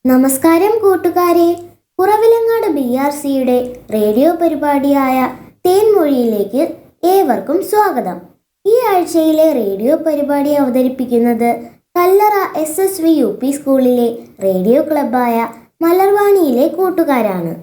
നമസ്കാരം കൂട്ടുകാരെ, കുറവിലങ്ങാട് BRCയുടെ റേഡിയോ പരിപാടിയായ തേൻമൊഴിയിലേക്ക് ഏവർക്കും സ്വാഗതം. ഈ ആഴ്ചയിലെ റേഡിയോ പരിപാടി അവതരിപ്പിക്കുന്നത് കല്ലറ SSV UP സ്കൂളിലെ റേഡിയോ ക്ലബ്ബായ മലർവാണിയിലെ കൂട്ടുകാരാണ്.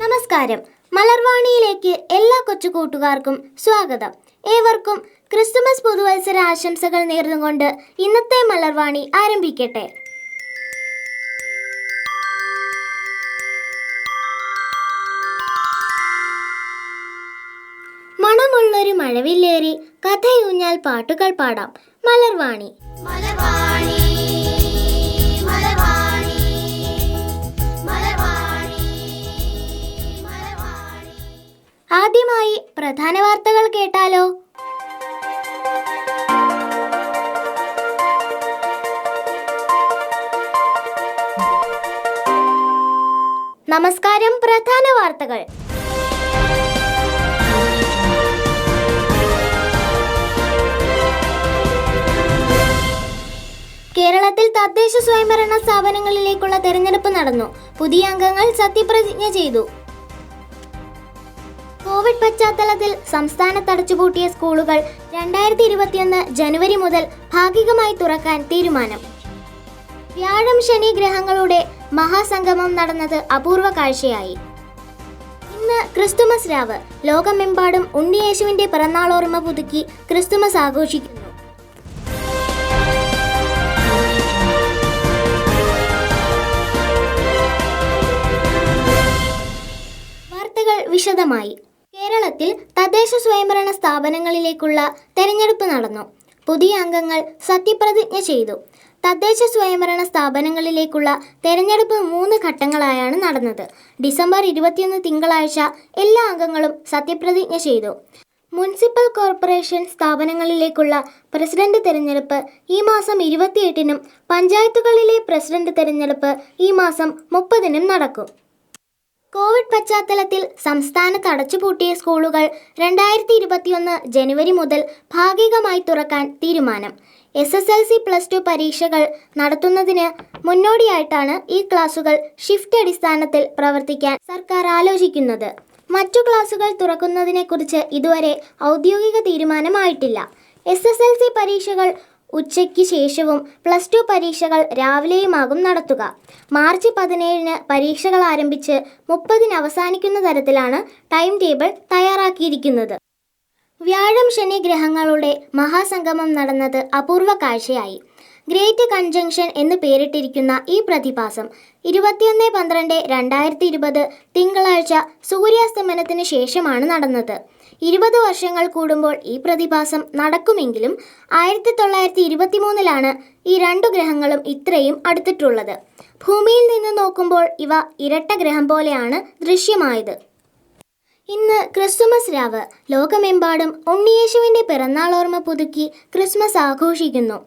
നമസ്കാരം. മലർവാണിയിലേക്ക് എല്ലാ കൊച്ചു കൂട്ടുകാർക്കും സ്വാഗതം. ഏവർക്കും ക്രിസ്തുമസ് പുതുവത്സര ആശംസകൾ നേർന്നുകൊണ്ട് ഇന്നത്തെ മലർവാണി ആരംഭിക്കട്ടെ. മണമുള്ളൊരു മഴവില്ലേറി കഥയൂഞ്ഞാൽ പാട്ടുകൾ പാടാം. മലർവാണി. ആദ്യമായി പ്രധാന വാർത്തകൾ കേട്ടാലോ? നമസ്കാരം. പ്രധാന വാർത്തകൾ. കേരളത്തിൽ തദ്ദേശ സ്വയംഭരണ സ്ഥാപനങ്ങളിലേക്കുള്ള തെരഞ്ഞെടുപ്പ് നടന്നു. പുതിയ അംഗങ്ങൾ സത്യപ്രതിജ്ഞ ചെയ്തു. കോവിഡ് പശ്ചാത്തലത്തിൽ സംസ്ഥാനത്ത് അടച്ചുപൂട്ടിയ സ്കൂളുകൾ 2021 ജനുവരി മുതൽ ഭാഗികമായി തുറക്കാൻ തീരുമാനം. വ്യാഴം ശനി ഗ്രഹങ്ങളുടെ മഹാസംഗമം നടന്നത് അപൂർവ കാഴ്ചയായി. ഇന്ന് ക്രിസ്തുമസ് രാവ്. ലോകമെമ്പാടും ഉണ്ണിയേശുവിന്റെ പിറന്നാളോർമ്മ പുതുക്കി ക്രിസ്തുമസ് ആഘോഷിക്കുന്നു. വാർത്തകൾ വിശദമായി. കേരളത്തിൽ തദ്ദേശ സ്വയംഭരണ സ്ഥാപനങ്ങളിലേക്കുള്ള തെരഞ്ഞെടുപ്പ് നടന്നു. പുതിയ അംഗങ്ങൾ സത്യപ്രതിജ്ഞ ചെയ്തു. തദ്ദേശ സ്വയംഭരണ സ്ഥാപനങ്ങളിലേക്കുള്ള തെരഞ്ഞെടുപ്പ് 3 ഘട്ടങ്ങളായാണ് നടന്നത്. ഡിസംബർ 21 തിങ്കളാഴ്ച എല്ലാ അംഗങ്ങളും സത്യപ്രതിജ്ഞ ചെയ്തു. മുനിസിപ്പൽ കോർപ്പറേഷൻ സ്ഥാപനങ്ങളിലേക്കുള്ള പ്രസിഡന്റ് തെരഞ്ഞെടുപ്പ് ഈ മാസം 28-നും പഞ്ചായത്തുകളിലെ പ്രസിഡന്റ് തെരഞ്ഞെടുപ്പ് ഈ മാസം 30-നും നടക്കും. കോവിഡ് പശ്ചാത്തലത്തിൽ സംസ്ഥാനത്ത് അടച്ചുപൂട്ടിയ സ്കൂളുകൾ 2021 ജനുവരി മുതൽ ഭാഗികമായി തുറക്കാൻ തീരുമാനം. SSLC +2 പരീക്ഷകൾ നടത്തുന്നതിന് മുന്നോടിയായിട്ടാണ് ഈ ക്ലാസുകൾ ഷിഫ്റ്റ് അടിസ്ഥാനത്തിൽ പ്രവർത്തിക്കാൻ സർക്കാർ ആലോചിക്കുന്നത്. മറ്റു ക്ലാസുകൾ തുറക്കുന്നതിനെക്കുറിച്ച് ഇതുവരെ ഔദ്യോഗിക തീരുമാനമായിട്ടില്ല. SSLC പരീക്ഷകൾ ഉച്ചയ്ക്ക് ശേഷവും +2 പരീക്ഷകൾ രാവിലെയുമാകും നടത്തുക. മാർച്ച് 17-ന് പരീക്ഷകൾ ആരംഭിച്ച് 30-ന് അവസാനിക്കുന്ന തരത്തിലാണ് ടൈം ടേബിൾ തയ്യാറാക്കിയിരിക്കുന്നത്. വ്യാഴം ശനി ഗ്രഹങ്ങളുടെ മഹാസംഗമം നടന്നത് അപൂർവ കാഴ്ചയായി. ഗ്രേറ്റ് കൺജങ്ഷൻ എന്ന് പേരിട്ടിരിക്കുന്ന ഈ പ്രതിഭാസം 21/12/2020 തിങ്കളാഴ്ച സൂര്യാസ്തമനത്തിന് ശേഷമാണ് നടന്നത്. 20 വർഷങ്ങൾ കൂടുമ്പോൾ ഈ പ്രതിഭാസം നടക്കുമെങ്കിലും 1923 ഈ രണ്ടു ഗ്രഹങ്ങളും ഇത്രയും അടുത്തിട്ടുള്ളത്. ഭൂമിയിൽ നിന്ന് നോക്കുമ്പോൾ ഇവ ഇരട്ട ഗ്രഹം പോലെയാണ് ദൃശ്യമായത്. ഇന്ന് ക്രിസ്തുമസ് രാവ്. ലോകമെമ്പാടും ഉണ്ണിയേശുവിൻ്റെ പിറന്നാൾ ഓർമ്മ പുതുക്കി ക്രിസ്മസ് ആഘോഷിക്കുന്നു.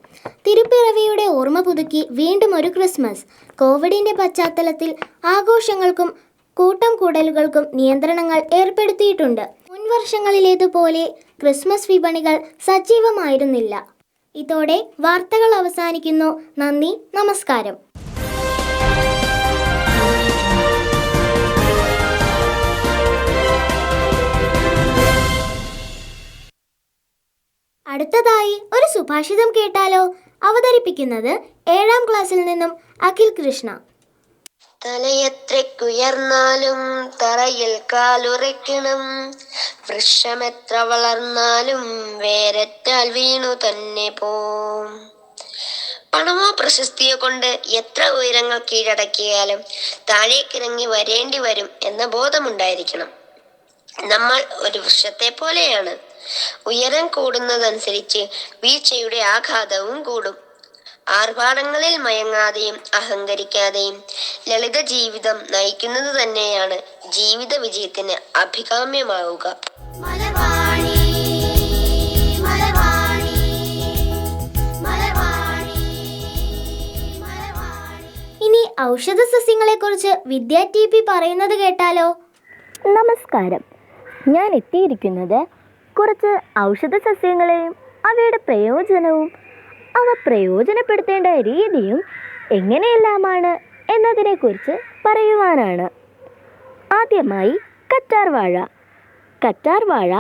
തിരുപ്പിറവിയുടെ ഓർമ്മ പുതുക്കി വീണ്ടും ഒരു ക്രിസ്മസ്. കോവിഡിൻ്റെ പശ്ചാത്തലത്തിൽ ആഘോഷങ്ങൾക്കും കൂട്ടം കൂടലുകൾക്കും നിയന്ത്രണങ്ങൾ ഏർപ്പെടുത്തിയിട്ടുണ്ട്. മുൻവർഷങ്ങളിലേതുപോലെ ക്രിസ്മസ് വിപണികൾ സജീവമായിരുന്നില്ല. ഇതോടെ വാർത്തകൾ അവസാനിക്കുന്നു. നന്ദി, നമസ്കാരം. അടുത്തതായി ഒരു സുഭാഷിതം കേട്ടാലോ? അവതരിപ്പിക്കുന്നത് 7ാം ക്ലാസ്സിൽ നിന്നും അഖിൽ കൃഷ്ണ. തലയെത്രയ്ക്കുയർന്നാലും തറയിൽ കാലുറയ്ക്കണം, വൃക്ഷമെത്ര വളർന്നാലും വേരറ്റാൽ വീണു തന്നെ പോം. പണമോ പ്രശസ്തിയോ കൊണ്ട് എത്ര ഉയരങ്ങൾ കീഴടക്കിയാലും താഴേക്കിറങ്ങി വരേണ്ടി വരും എന്ന ബോധമുണ്ടായിരിക്കണം. നമ്മൾ ഒരു വൃക്ഷത്തെ പോലെയാണ്. ഉയരം കൂടുന്നതനുസരിച്ച് വീഴ്ചയുടെ ആഘാതവും കൂടും. ആർഭാടങ്ങളിൽ മയങ്ങാതെയും അഹങ്കരിക്കാതെയും ലളിത ജീവിതം നയിക്കുന്നത് തന്നെയാണ് ജീവിത വിജയത്തിന് അഭികാമ്യമാവുക. ഇനി ഔഷധ സസ്യങ്ങളെക്കുറിച്ച് വിദ്യാ TP പറയുന്നത് കേട്ടാലോ? നമസ്കാരം. ഞാൻ എത്തിയിരിക്കുന്നത് കുറച്ച് ഔഷധ സസ്യങ്ങളെയും അവയുടെ പ്രയോജനവും അവ പ്രയോജനപ്പെടുത്തേണ്ട രീതിയും എങ്ങനെയെല്ലാമാണ് എന്നതിനെക്കുറിച്ച് പറയുവാനാണ്. ആദ്യമായി കറ്റാർവാഴ. കറ്റാർവാഴ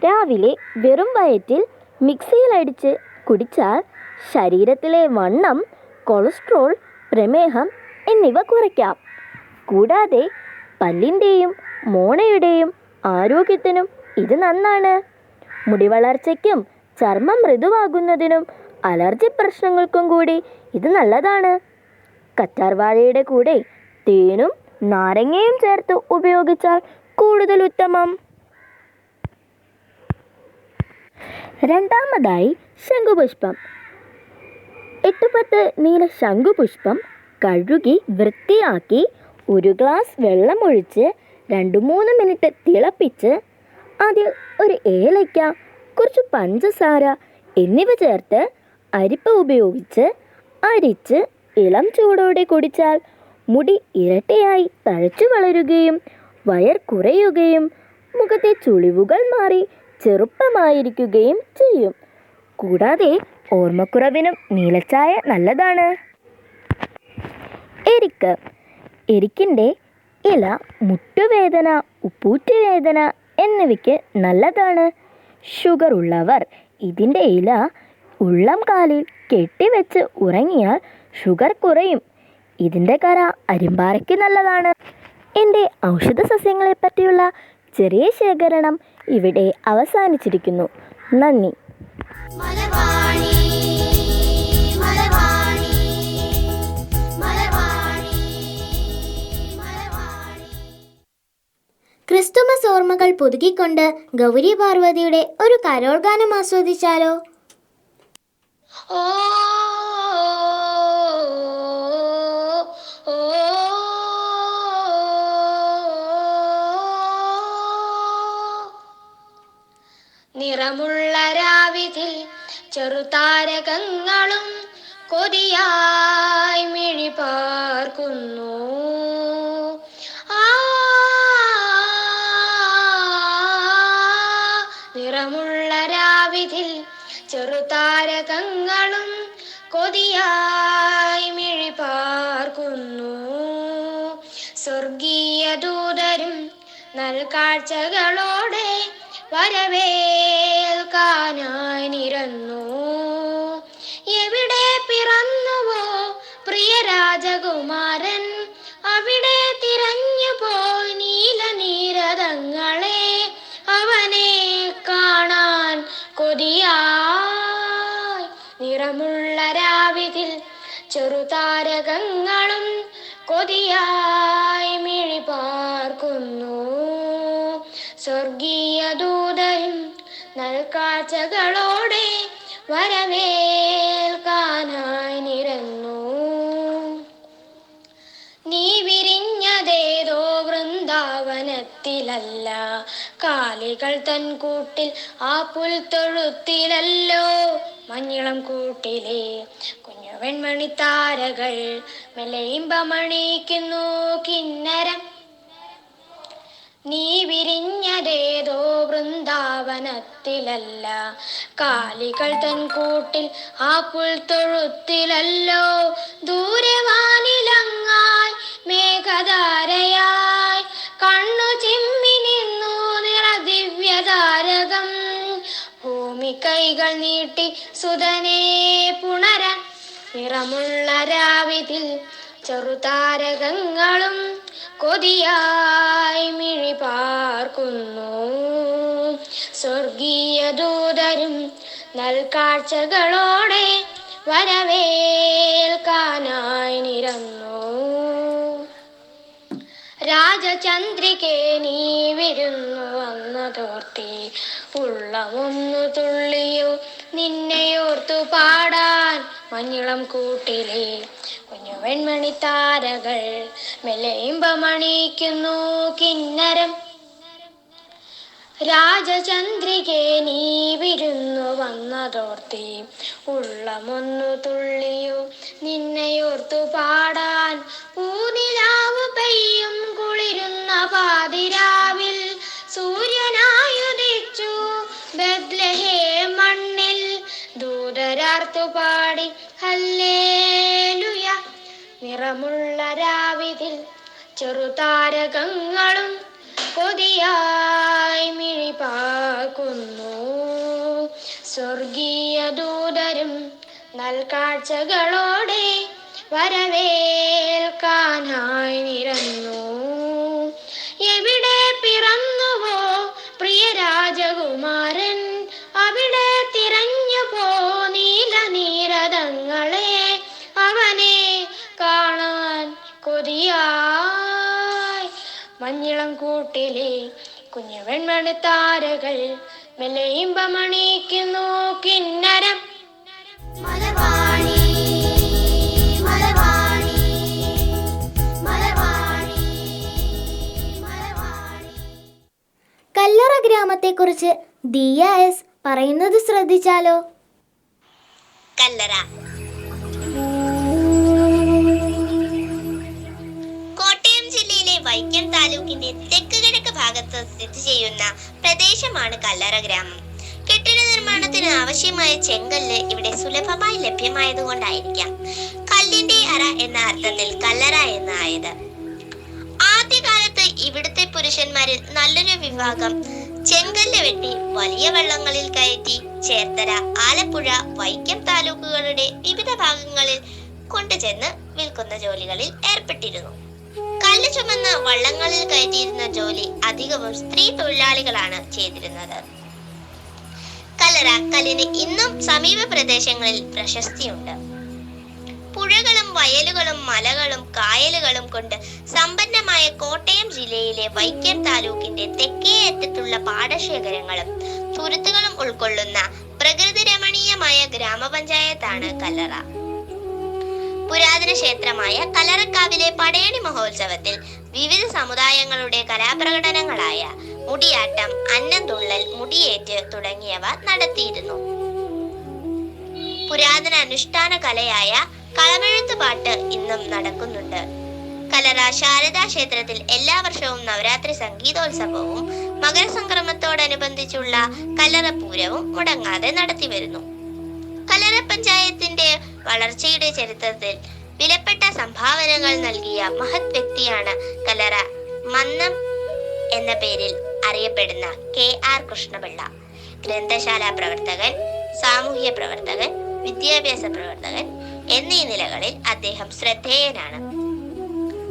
രാവിലെ വെറും വയറ്റിൽ മിക്സിയിലടിച്ച് കുടിച്ചാൽ ശരീരത്തിലെ വണ്ണം, കൊളസ്ട്രോൾ, പ്രമേഹം എന്നിവ കുറയ്ക്കാം. കൂടാതെ പല്ലിൻ്റെയും മോണയുടെയും ആരോഗ്യത്തിനും ഇത് നന്നാണ്. മുടിവളർച്ചയ്ക്കും ചർമ്മം മൃദുവാകുന്നതിനും അലർജി പ്രശ്നങ്ങൾക്കും കൂടി ഇത് നല്ലതാണ്. കറ്റാർവാഴയുടെ കൂടെ തേനും നാരങ്ങയും ചേർത്ത് ഉപയോഗിച്ചാൽ കൂടുതൽ ഉത്തമം. രണ്ടാമതായി ശംഖുപുഷ്പം. 8-10 നീല ശംഖുപുഷ്പം കഴുകി വൃത്തിയാക്കി 1 ഗ്ലാസ് വെള്ളമൊഴിച്ച് 2-3 മിനിറ്റ് തിളപ്പിച്ച് അതിൽ ഒരു ഏലയ്ക്ക, കുറച്ച് പഞ്ചസാര എന്നിവ ചേർത്ത് അരിപ്പ ഉപയോഗിച്ച് അരിച്ച് ഇളം ചൂടോടെ കുടിച്ചാൽ മുടി ഇരട്ടിയായി തഴച്ചു വളരുകയും വയർ കുറയുകയും മുഖത്തെ ചുളിവുകൾ മാറി ചെറുപ്പമായിരിക്കുകയും ചെയ്യും. കൂടാതെ ഓർമ്മക്കുറവിനും നീലച്ചായ നല്ലതാണ്. എരിക്ക്. എരിക്കിൻ്റെ ഇല മുട്ടുവേദന, ഉപ്പൂറ്റുവേദന എന്നിവയ്ക്ക് നല്ലതാണ്. ഷുഗർ ഉള്ളവർ ഇതിൻ്റെ ഇല ഉള്ളം കാലിൽ കെട്ടിവെച്ച് ഉറങ്ങിയാൽ ഷുഗർ കുറയും. ഇതിൻ്റെ കറ അരിമ്പാറയ്ക്ക് നല്ലതാണ്. എൻ്റെ ഔഷധ സസ്യങ്ങളെ പറ്റിയുള്ള ചെറിയ ശേഖരണം ഇവിടെ അവസാനിച്ചിരിക്കുന്നു. നന്ദി. ക്രിസ്തുമസ് ഓർമ്മകൾ പുതുക്കിക്കൊണ്ട് ഗൗരി പാർവതിയുടെ ഒരു കരോൾ ഗാനം ആസ്വദിച്ചാലോ? ഓ നിറമുള്ള രാവിതിൽ ചെറുതാരകങ്ങളും കൊതിയായി മിഴി പാർക്കുന്നു. നിറമുള്ള രാവിതിൽ ചെറുതാരകങ്ങളും കൊതിയായി മിഴി പാർക്കുന്നു. സ്വർഗീയ ദൂതരും നൽകാഴ്ചകളോടെ വരവേൽക്കാനായി നിരന്നു. എവിടെ പിറന്നുവോ പ്രിയ രാജകുമാരൻ, അവിടെ തിരഞ്ഞു പോയി നീലനീരതങ്ങളെ. അവനെ കാണാൻ കൊതിയായി നിറമുള്ള രാവിതിൽ ചെറുതാരകങ്ങളും കൊതിയായി മിഴി പാർക്കുന്നു. സ്വർഗീയ ദൂതരും നൽകാഴ്ചകളോടെ വരവേൽക്കാനായി നിരന്നു. നീ വിരിഞ്ഞതേതോ വൃന്ദാവനത്തിലല്ല, കാലികൾ തൻ കൂട്ടിൽ ആ പുൽത്തൊഴുത്തിലല്ലോ. മഞ്ഞിളം കൂട്ടിലെ കുഞ്ഞു വെൺമണിത്താരകൾ മെല്ലയിമ്പമണിക്കുന്നു കിന്നരം. നീ വിരിഞ്ഞതേതോ വൃന്ദാവനത്തിലല്ല, കാലികൾ തൻ കൂട്ടിൽ ആ പുൽത്തൊഴുത്തിലല്ലോ. ദൂരെ വാനിലങ്ങായി മേഘധാരയായി കണ്ണു ചിമ്മി നിന്നു നിറദിവ്യതാരകം. ഭൂമി കൈകൾ നീട്ടി സുതനേ പുണരാൻ നിറമുള്ള രാവിതിൽ ചെറുതാരകങ്ങളും കൊതിയായി മിഴി പാർക്കുന്നു. സ്വർഗീയ ദൂതരും നൽകാഴ്ചകളോടെ വരവേൽക്കാനായി നിരന്നു. രാജചന്ദ്രികേ നീ വിരുന്നു വന്നതോർത്തി ഉള്ളമൊന്നു തുള്ളിയോ നിന്നെയോർത്തു പാടാൻ. മഞ്ഞിളം കൂട്ടിലെ കുഞ്ഞു വെൺമണിത്താരകൾ മെല്ലയിമ്പമണിക്കുന്നു കിന്നരം. രാജചന്ദ്രികേ നീ വിരുന്നു വന്നതോർത്തി ഉള്ളമൊന്നു തുള്ളിയോ നിന്നെയോർത്തു പാടാൻ. പൂനിലാവ് പെയ്യും കുളിരുന്ന പാതിരാവിൽ സൂര്യനായുദിച്ചു ബത്ലഹേം മണ്ണിൽ. ദൂതരാർത്തു പാടി ഹല്ലേലൂയ. നിറമുള്ള രാവിതിൽ ചെറുതാരകങ്ങളും കൊതിയായി മിഴി പാർക്കുന്നു. സ്വർഗീയ ദൂതരും നൽകാഴ്ചകളോടെ വരവേൽക്കാനായി നിരന്നു. എവിടെ പിറന്നുവോ പ്രിയ രാജകുമാരൻ, അവിടെ തിരഞ്ഞു പോ നീലനീരതങ്ങളെ. അവനെ കാണാൻ കൊതിയായി മഞ്ഞിളം കൂട്ടിലെ കുഞ്ഞു വെൺമണിത്താരകൾ മെല്ലയിമ്പമണിക്കുന്നു കിന്നരം. മലവാണി മലവാണി മലവാണി മലവാണി. കല്ലറ ഗ്രാമത്തെക്കുറിച്ച് ദിയ എസ് പറയുന്നത് ശ്രദ്ധിച്ചാലോ. കല്ലറ കോട്ടയം ജില്ലയിലെ വൈക്കം താലൂക്കിന്റെ തെക്ക് കിഴക്ക് ഭാഗത്ത് സ്ഥിതി ചെയ്യുന്ന പ്രദേശമാണ് കല്ലറ ഗ്രാമം. കെട്ടിട നിർമ്മാണത്തിന് ആവശ്യമായ ചെങ്കല്ല് ഇവിടെ സുലഭമായി ലഭ്യമായതുകൊണ്ടായിരിക്കാം കല്ലിന്റെ അറ എന്ന അർത്ഥത്തിൽ കല്ലറ എന്നായത്. ആദ്യകാലത്ത് ഇവിടുത്തെ പുരുഷന്മാരിൽ നല്ലൊരു വിഭാഗം ചെങ്കല്ല് വെട്ടി വലിയ വള്ളങ്ങളിൽ കയറ്റി ചേർത്തല, ആലപ്പുഴ, വൈക്കം താലൂക്കുകളുടെ വിവിധ ഭാഗങ്ങളിൽ കൊണ്ടുചെന്ന് വിൽക്കുന്ന ജോലികളിൽ ഏർപ്പെട്ടിരുന്നു. കല്ല് ചുമന്ന് വള്ളങ്ങളിൽ കയറ്റിയിരുന്ന ജോലി അധികവും സ്ത്രീ തൊഴിലാളികളാണ് ചെയ്തിരുന്നത്. കല്ലറ കല്ലിന് ഇന്നും സമീപ പ്രദേശങ്ങളിൽ പ്രശസ്തിയുണ്ട്. പുഴകളും വയലുകളും മലകളും കായലുകളും കൊണ്ട് സമ്പന്നമായ കോട്ടയം ജില്ലയിലെ വൈക്കം താലൂക്കിന്റെ തെക്കേ അറ്റത്തുള്ള പാടശേഖരങ്ങളും തുരുത്തുകളും ഉൾക്കൊള്ളുന്ന പ്രകൃതി രമണീയമായ ഗ്രാമപഞ്ചായത്താണ് കല്ലറ. പുരാതന ക്ഷേത്രമായ കല്ലറക്കാവിലെ പടയണി മഹോത്സവത്തിൽ വിവിധ സമുദായങ്ങളുടെ കലാപ്രകടനങ്ങളായ മുടിയാട്ടം, അന്നംതുള്ളൽ, മുടിയേറ്റ് തുടങ്ങിയവ നടത്തിയിരുന്നു. പുരാതന അനുഷ്ഠാന കലയായ കളമെഴുത്ത് പാട്ട് ഇന്നും നടക്കുന്നുണ്ട്. കല്ലറ ശാരദാ ക്ഷേത്രത്തിൽ എല്ലാ വർഷവും നവരാത്രി സംഗീതോത്സവവും മകരസംക്രമത്തോടനുബന്ധിച്ചുള്ള കല്ലറപ്പൂരവും മുടങ്ങാതെ നടത്തിവരുന്നു. കല്ലറ പഞ്ചായത്തിന്റെ വളർച്ചയുടെ ചരിത്രത്തിൽ വിലപ്പെട്ട സംഭാവനകൾ നൽകിയ മഹത് വ്യക്തിയാണ് കല്ലറ മന്നം എന്ന പേരിൽ അറിയപ്പെടുന്ന KR കൃഷ്ണപിള്ള. ഗ്രന്ഥശാല പ്രവർത്തകൻ, സാമൂഹ്യ പ്രവർത്തകൻ, വിദ്യാഭ്യാസ പ്രവർത്തകൻ എന്നീ നിലകളിൽ അദ്ദേഹം ശ്രദ്ധേയനാണ്.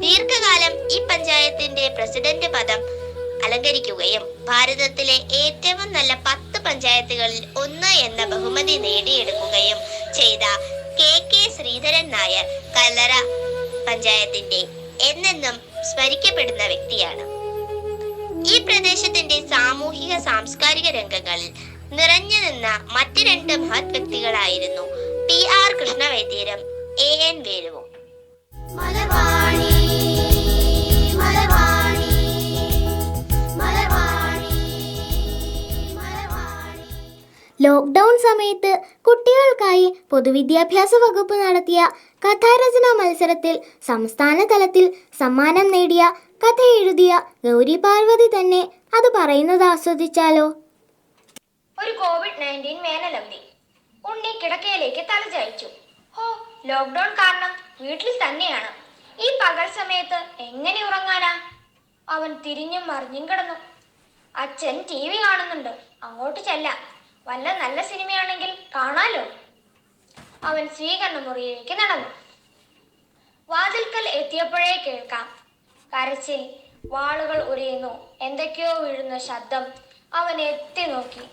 ദീർഘകാലം ഈ പഞ്ചായത്തിന്റെ പ്രസിഡന്റ് പദം അലങ്കരിക്കുകയും ഭാരതത്തിലെ ഏറ്റവും നല്ല 10 പഞ്ചായത്തുകളിൽ 1 എന്ന ബഹുമതി നേടിയെടുക്കുകയും ചെയ്ത കെ ശ്രീധരൻ നായർ കല്ലറ പഞ്ചായത്തിന്റെ എന്നെന്നും സ്മരിക്കപ്പെടുന്ന വ്യക്തിയാണ്. ഈ പ്രദേശത്തിന്റെ സാമൂഹിക സാംസ്കാരിക രംഗങ്ങളിൽ നിറഞ്ഞു നിന്ന മറ്റ് രണ്ട് മഹത് വ്യക്തികളായിരുന്നു TR കൃഷ്ണവൈദ്യരും AN വേലുവും. ലോക്ക്ഡൗൺ സമയത്ത് കുട്ടികൾക്കായി പൊതുവിദ്യാഭ്യാസ വകുപ്പ് നടത്തിയ കഥാരചനാ മത്സരത്തിൽ സംസ്ഥാന തലത്തിൽ സമ്മാനം നേടിയ കഥ എഴുതിയ ഗൗരി പാർവതി തന്നെ അത് പറയുന്നത് ആസ്വദിച്ചാലോ. ഒരു COVID-19 വേനലവധി. ഉണ്ണി കിടക്കയിലേക്ക് തലചായ്ച്ചു. ലോക്ക്ഡൌൺ കാരണം വീട്ടിൽ തന്നെയാണ്. ഈ പകൽ സമയത്ത് എങ്ങനെ ഉറങ്ങാനാ? അവൻ തിരിഞ്ഞും മറിഞ്ഞും കിടന്നു. അച്ഛൻ TV കാണുന്നുണ്ട്, അങ്ങോട്ട് ചെല്ലാം. വല്ല നല്ല സിനിമയാണെങ്കിൽ കാണാലോ. അവൻ സ്വീകരണ മുറിയിലേക്ക് നടന്നു. വാതിൽക്കൽ എത്തിയപ്പോഴേ കേൾക്കാം കരച്ചിൽ, വാളുകൾ ഉരയുന്നു, എന്തൊക്കെയോ വീഴുന്ന ശബ്ദം. അവൻ എത്തി നോക്കി.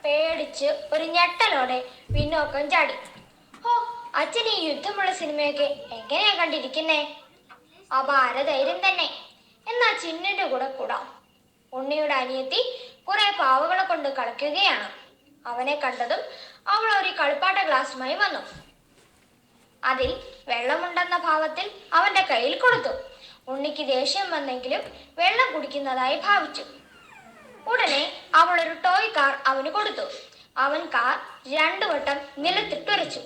പേടിച്ച് ഒരു ഞെട്ടലോടെ പിന്നോക്കം ചാടി. അച്ഛൻ ഈ യുദ്ധമുള്ള സിനിമയൊക്കെ എങ്ങനെയാ കണ്ടിരിക്കുന്നേ? അപാര ധൈര്യം തന്നെ. എന്നാ ചിന്നിന്റെ കൂടെ കൂടാം. ഉണ്ണിയുടെ അനിയത്തി കുറെ പാവകളെ കൊണ്ട് കളിക്കുകയാണ്. അവനെ കണ്ടതും അവൾ ഒരു കളിപ്പാട്ട ഗ്ലാസുമായി വന്നു. അതിൽ വെള്ളമുണ്ടെന്ന ഭാവത്തിൽ അവന്റെ കയ്യിൽ കൊടുത്തു. ഉണ്ണിക്ക് ദേഷ്യം വന്നെങ്കിലും വെള്ളം കുടിക്കുന്നതായി ഭാവിച്ചു. ഉടനെ അവൾ ഒരു ടോയ് കാർ അവന് കൊടുത്തു. അവൻ കാർ 2 വട്ടം നിലത്തിട്ടുരച്ചു.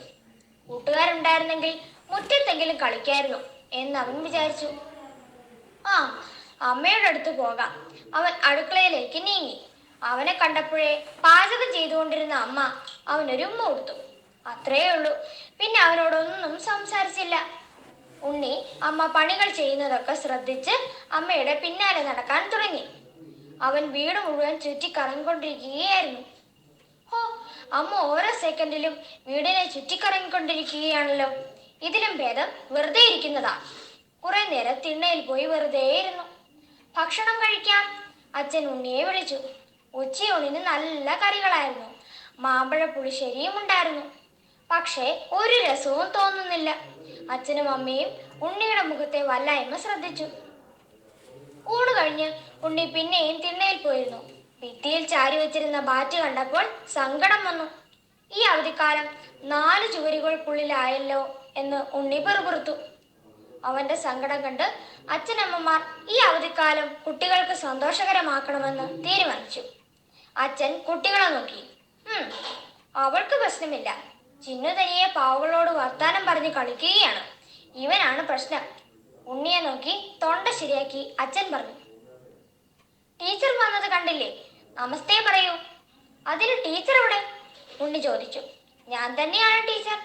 കൂട്ടുകാരുണ്ടായിരുന്നെങ്കിൽ മുറ്റത്തെങ്കിലും കളിക്കായിരുന്നു എന്ന് അവൻ വിചാരിച്ചു. അമ്മയുടെ അടുത്ത് പോകാം. അവൻ അടുക്കളയിലേക്ക് നീങ്ങി. അവനെ കണ്ടപ്പോഴേ പാചകം ചെയ്തുകൊണ്ടിരുന്ന അമ്മ അവനൊരു ഉമ്മ കൊടുത്തു. അത്രയേ ഉള്ളൂ. പിന്നെ അവനോടൊന്നും സംസാരിച്ചില്ല. ഉണ്ണി അമ്മ പണികൾ ചെയ്യുന്നതൊക്കെ ശ്രദ്ധിച്ച് അമ്മയുടെ പിന്നാലെ നടക്കാൻ തുടങ്ങി. അവൻ വീട് മുഴുവൻ ചുറ്റിക്കറങ്ങിക്കൊണ്ടിരിക്കുകയായിരുന്നു. അമ്മ ഓരോ സെക്കൻഡിലും വീടിനെ ചുറ്റിക്കറങ്ങിക്കൊണ്ടിരിക്കുകയാണല്ലോ. ഇതിലും ഭേദം വെറുതെ ഇരിക്കുന്നതാ. കുറെ നേരം തിണ്ണയിൽ പോയി വെറുതെ ഇരുന്നു. ഭക്ഷണം കഴിക്കാം. അച്ഛൻ ഉണ്ണിയെ വിളിച്ചു. ഉച്ചയൂണിന് നല്ല കറികളായിരുന്നു. മാമ്പഴ പുളിശ്ശേരിയും ഉണ്ടായിരുന്നു. പക്ഷേ ഒരു രസവും തോന്നുന്നില്ല. അച്ഛനും അമ്മയും ഉണ്ണിയുടെ മുഖത്തെ വല്ലായ്മ ശ്രദ്ധിച്ചു. ഊണ് കഴിഞ്ഞ് ഉണ്ണി പിന്നെയും തിണ്ണയിൽ പോയിരുന്നു. ഭിത്തിയിൽ ചാരി വെച്ചിരുന്ന ബാറ്റ് കണ്ടപ്പോൾ സങ്കടം വന്നു. ഈ അവധിക്കാലം 4 ചുവരുകൾക്കുള്ളിലായല്ലോ എന്ന് ഉണ്ണി പെറുപുറത്തു. അവന്റെ സങ്കടം കണ്ട് അച്ഛനമ്മമാർ ഈ അവധിക്കാലം കുട്ടികൾക്ക് സന്തോഷകരമാക്കണമെന്ന് തീരുമാനിച്ചു. അച്ഛൻ കുട്ടികളെ നോക്കി. അവൾക്ക് പ്രശ്നമില്ല. ചിന്നു തനിയെ പാവകളോട് വർത്താനം പറഞ്ഞ് കളിക്കുകയാണ്. ഇവനാണ് പ്രശ്നം. ഉണ്ണിയെ നോക്കി തൊണ്ട ശരിയാക്കി അച്ഛൻ പറഞ്ഞു. ടീച്ചർ വന്നത് കണ്ടില്ലേ? നമസ്തേ പറയൂ. അതിന് ടീച്ചർ എവിടെ? ഉണ്ണി ചോദിച്ചു. ഞാൻ തന്നെയാണ് ടീച്ചർ.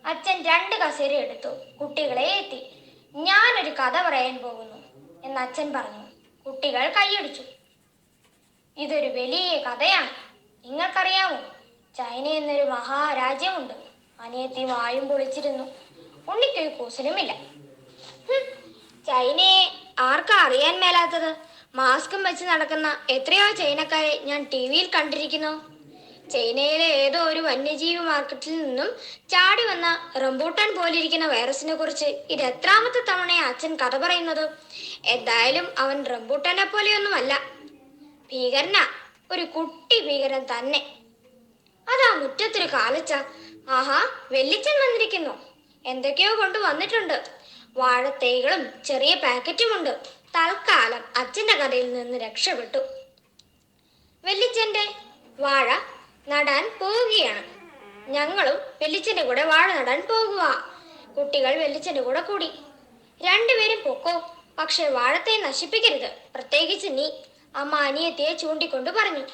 അച്ഛൻ 2 കസേര എടുത്തു. കുട്ടികളെ എത്തി. ഞാനൊരു കഥ പറയാൻ പോകുന്നു എന്ന് അച്ഛൻ പറഞ്ഞു. കുട്ടികൾ കൈയടിച്ചു. ഇതൊരു വലിയ കഥയാണ്. നിങ്ങൾക്കറിയാമോ, ചൈന എന്നൊരു മഹാരാജ്യമുണ്ട്. അനിയത്തി വായും പൊളിച്ചിരുന്നു. ഉണ്ണിക്കൊരു കൂസലുമില്ല. ചൈനയെ ആർക്കാ അറിയാൻ മേലാത്തത്? മാസ്കും വെച്ച് നടക്കുന്ന എത്രയോ ചൈനക്കാരെ ഞാൻ TV-യിൽ കണ്ടിരിക്കുന്നു. ചൈനയിലെ ഏതോ ഒരു വന്യജീവി മാർക്കറ്റിൽ നിന്നും ചാടി വന്ന റംബൂട്ടാൻ പോലിരിക്കുന്ന വൈറസിനെ കുറിച്ച് ഇത് എത്രാമത്തെ തവണയാണ് അച്ഛൻ കഥ പറയുന്നത്? എന്തായാലും അവൻ റംബൂട്ടാനെ പോലെയൊന്നുമല്ല. ഭീകരനാ, ഒരു കുട്ടി ഭീകരൻ തന്നെ. അതാ മുറ്റത്തൊരു കാലച്ച. ആഹാ, വെല്ലിച്ചൻ വന്നിരിക്കുന്നു. എന്തൊക്കെയോ കൊണ്ട് വന്നിട്ടുണ്ട്. വാഴത്തൈകളും ചെറിയ പാക്കറ്റുമുണ്ട്. തൽക്കാലം അച്ഛൻ്റെ കഥയിൽ നിന്ന് രക്ഷപ്പെട്ടു. വെല്ലിച്ചന്റെ വാഴ നടാൻ പോവുകയാണ്. ഞങ്ങളും വെല്ലിച്ചന്റെ കൂടെ വാഴ നടാൻ പോകുക. കുട്ടികൾ വെല്ലിച്ചന്റെ കൂടെ കൂടി. 2 പേരും പൊക്കോ, പക്ഷെ വാഴത്തെ നശിപ്പിക്കരുത്, പ്രത്യേകിച്ച് നീ, അമ്മ അനിയത്തിയെ ചൂണ്ടിക്കൊണ്ട് പറഞ്ഞു.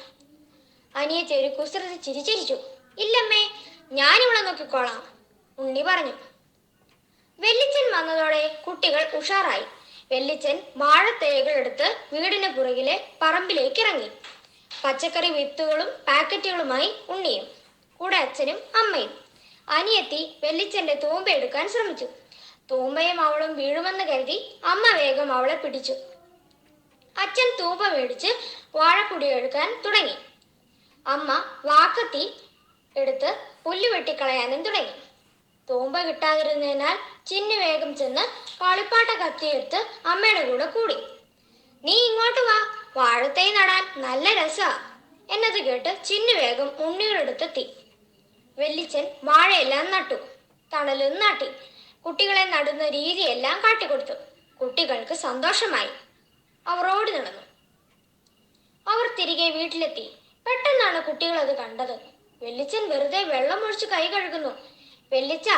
അനിയത്തി ഒരു കുസൃതി ചിരിച്ചിരിച്ചു. ഇല്ലമ്മേ, ഞാനിവിടെ നോക്കിക്കോളാം, ഉണ്ണി പറഞ്ഞു. വെല്ലിച്ചൻ വന്നതോടെ കുട്ടികൾ ഉഷാറായി. വെല്ലിച്ചൻ വാഴത്തേകൾ എടുത്ത് വീടിന് പുറകിലെ പറമ്പിലേക്ക് ഇറങ്ങി. പച്ചക്കറി വിത്തുകളും പാക്കറ്റുകളുമായി ഉണ്ണിയും കൂടെ അച്ഛനും അമ്മയും. അനിയത്തി വെല്ലിച്ചന്റെ തൂമ്പ എടുക്കാൻ ശ്രമിച്ചു. തൂമ്പയും അവളും വീഴുമെന്ന് കരുതി അമ്മ വേഗം അവളെ പിടിച്ചു. അച്ഛൻ തൂമ്പ മേടിച്ച് വാഴക്കുടി എടുക്കാൻ തുടങ്ങി. അമ്മ വാക്കത്തി എടുത്ത് പുല്ല് വെട്ടിക്കളയാനും തുടങ്ങി. തൂമ്പ കിട്ടാതിരുന്നതിനാൽ ചിന്നു വേഗം ചെന്ന് കളിപ്പാട്ട കത്തിയെടുത്ത് അമ്മയുടെ കൂടെ കൂടി. നീ ഇങ്ങോട്ട് വാ, വാഴത്തൈ നടാൻ നല്ല രസാ എന്നത് കേട്ട് ചിന്നു വേഗം ഉണ്ണിയുടെ അടുത്തെത്തി. വെല്ലിച്ചൻ വാഴയെല്ലാം നട്ടു, തണലും നാട്ടി. കുട്ടികളെ നടുന്ന രീതിയെല്ലാം കാട്ടിക്കൊടുത്തു. കുട്ടികൾക്ക് സന്തോഷമായി. അവർ ഓടി നടന്നു. അവർ തിരികെ വീട്ടിലെത്തി. പെട്ടെന്നാണ് കുട്ടികൾ അത് കണ്ടത്. വെല്ലിച്ചൻ വെറുതെ വെള്ളം ഒഴിച്ച് കൈ കഴുകുന്നു. വെല്ലിച്ച,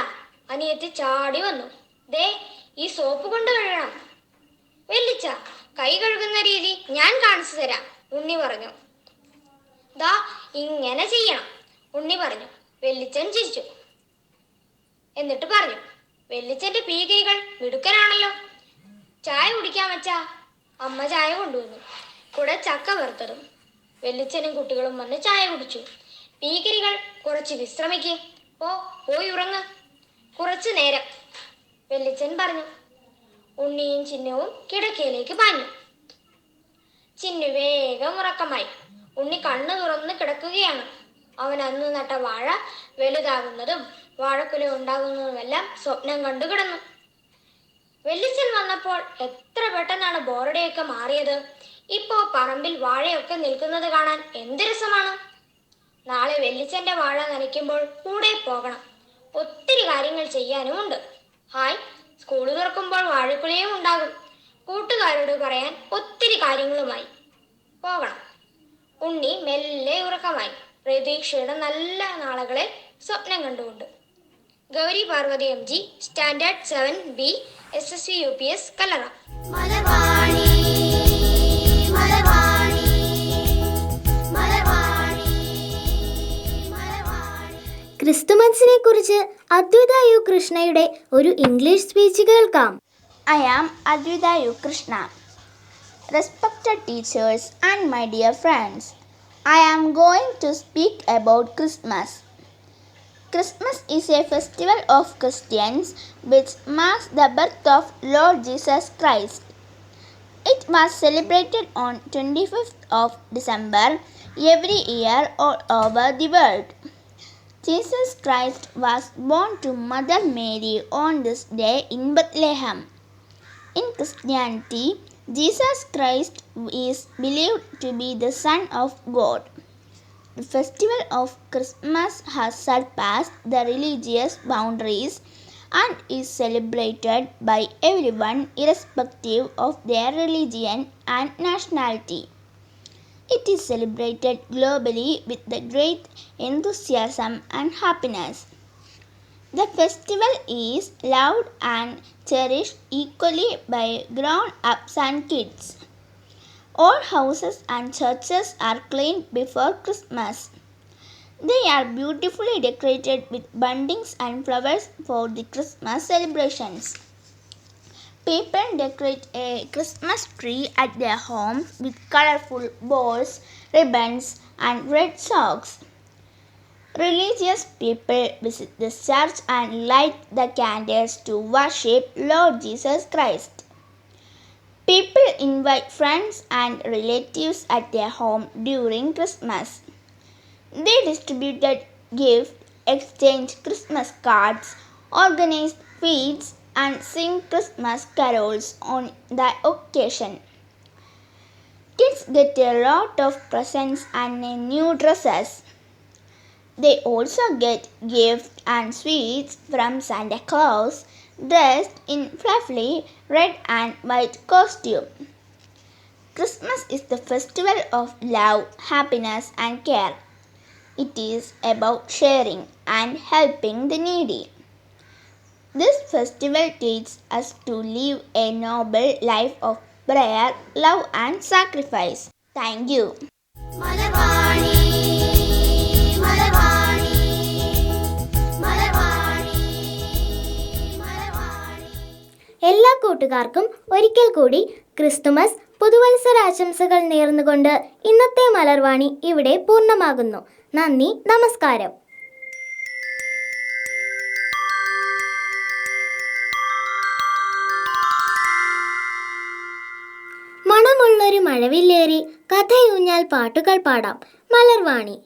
അനിയത്തി ചാടി വന്നു. ദേ, ഈ സോപ്പ് കൊണ്ട് കഴുകണം. വെല്ലിച്ച, കൈ കഴുകുന്ന രീതി ഞാൻ കാണിച്ചു തരാം, ഉണ്ണി പറഞ്ഞു. ദാ ഇങ്ങനെ ചെയ്യണം, ഉണ്ണി പറഞ്ഞു. വെല്ലിച്ചൻ ചിരിച്ചു. എന്നിട്ട് പറഞ്ഞു, വെല്ലിച്ചന്റെ പീകൈകൾ മിടുക്കനാണല്ലോ. ചായ കുടിക്കാൻ വച്ചാ. അമ്മ ചായ കൊണ്ടുവന്നു, കൂടെ ചക്ക വറുത്തതും. വെല്ലിച്ചനും കുട്ടികളും വന്ന് ചായ കുടിച്ചു. പീകരികൾ, കുറച്ച് വിശ്രമിക്ക്, പോയി ഉറങ്ങ്, കുറച്ചു നേരം, വെല്ലിച്ചൻ പറഞ്ഞു. ഉണ്ണിയും ചിന്നുവും കിടക്കയിലേക്ക് പാഞ്ഞു. ചിന്നു വേഗം ഉറക്കമായി. ഉണ്ണി കണ്ണു തുറന്ന് കിടക്കുകയാണ്. അവൻ അന്ന് നട്ട വാഴ വലുതാകുന്നതും വാഴക്കുല ഉണ്ടാകുന്നതുമെല്ലാം സ്വപ്നം കണ്ടു കിടന്നു. വെല്ലിച്ചൻ വന്നപ്പോൾ എത്ര പെട്ടെന്നാണ് ബോറടിയൊക്കെ മാറിയത്. ഇപ്പോ പറമ്പിൽ വാഴയൊക്കെ നിൽക്കുന്നത് കാണാൻ എന്ത് രസമാണ്. നാളെ വെല്ലിച്ചന്റെ വാഴ നനയ്ക്കുമ്പോൾ കൂടെ പോകണം. ഒത്തിരി കാര്യങ്ങൾ ചെയ്യാനുമുണ്ട്. ഹായ്, സ്കൂൾ തുറക്കുമ്പോൾ വാഴക്കുലയും ഉണ്ടാകും. കൂട്ടുകാരോട് പറയാൻ ഒത്തിരി കാര്യങ്ങളുമായി പോകണം. ഉണ്ണി മെല്ലെ ഉറക്കമായി. പ്രതീക്ഷയുടെ നല്ല നാളുകളെ സ്വപ്നം കണ്ടുകൊണ്ട്. Gauri Parvathi MG, standard 7B, SSC UPS, Kallara. ക്രിസ്തുമസിനെ കുറിച്ച് അദ്വൈത യു കൃഷ്ണയുടെ ഒരു ഇംഗ്ലീഷ് സ്പീച്ച് കേൾക്കാം. I am Advita U. Krishna. Respected teachers and my dear friends, I am going to speak about Christmas. Christmas is a festival of Christians which marks the birth of Lord Jesus Christ. It was celebrated on 25th of December every year all over the world. Jesus Christ was born to Mother Mary on this day in Bethlehem. In Christianity, Jesus Christ is believed to be the Son of God. The festival of Christmas has surpassed the religious boundaries and is celebrated by everyone irrespective of their religion and nationality. It is celebrated globally with the great enthusiasm and happiness. The festival is loved and cherished equally by grown-ups and kids. All houses and churches are cleaned before Christmas. They are beautifully decorated with bunting and flowers for the Christmas celebrations. People decorate a Christmas tree at their homes with colorful bows, ribbons, and red socks. Religious people visit the church and light the candles to worship Lord Jesus Christ. People invite friends and relatives at their home during Christmas. They distributed gifts, exchanged Christmas cards, organized feasts, and sing Christmas carols on the occasion. Kids get a lot of presents and new dresses. They also get gifts and sweets from Santa Claus, dressed in fluffy red and white costume. Christmas is the festival of love, happiness, and care. It is about sharing and helping the needy. This festival teaches us to live a noble life of prayer, love, and sacrifice. Thank you. എല്ലാ കൂട്ടുകാർക്കും ഒരിക്കൽ കൂടി Christmas പുതുവത്സരാശംസകൾ നേർന്നുകൊണ്ട് ഇന്നത്തെ മലർവാണി ഇവിടെ പൂർണ്ണമാകുന്നു. നന്ദി, നമസ്കാരം. മണമുള്ളൊരു മഴവില്ലേറി കഥയൂഞ്ഞാൽ പാട്ടുകൾ പാടാം. മലർവാണി.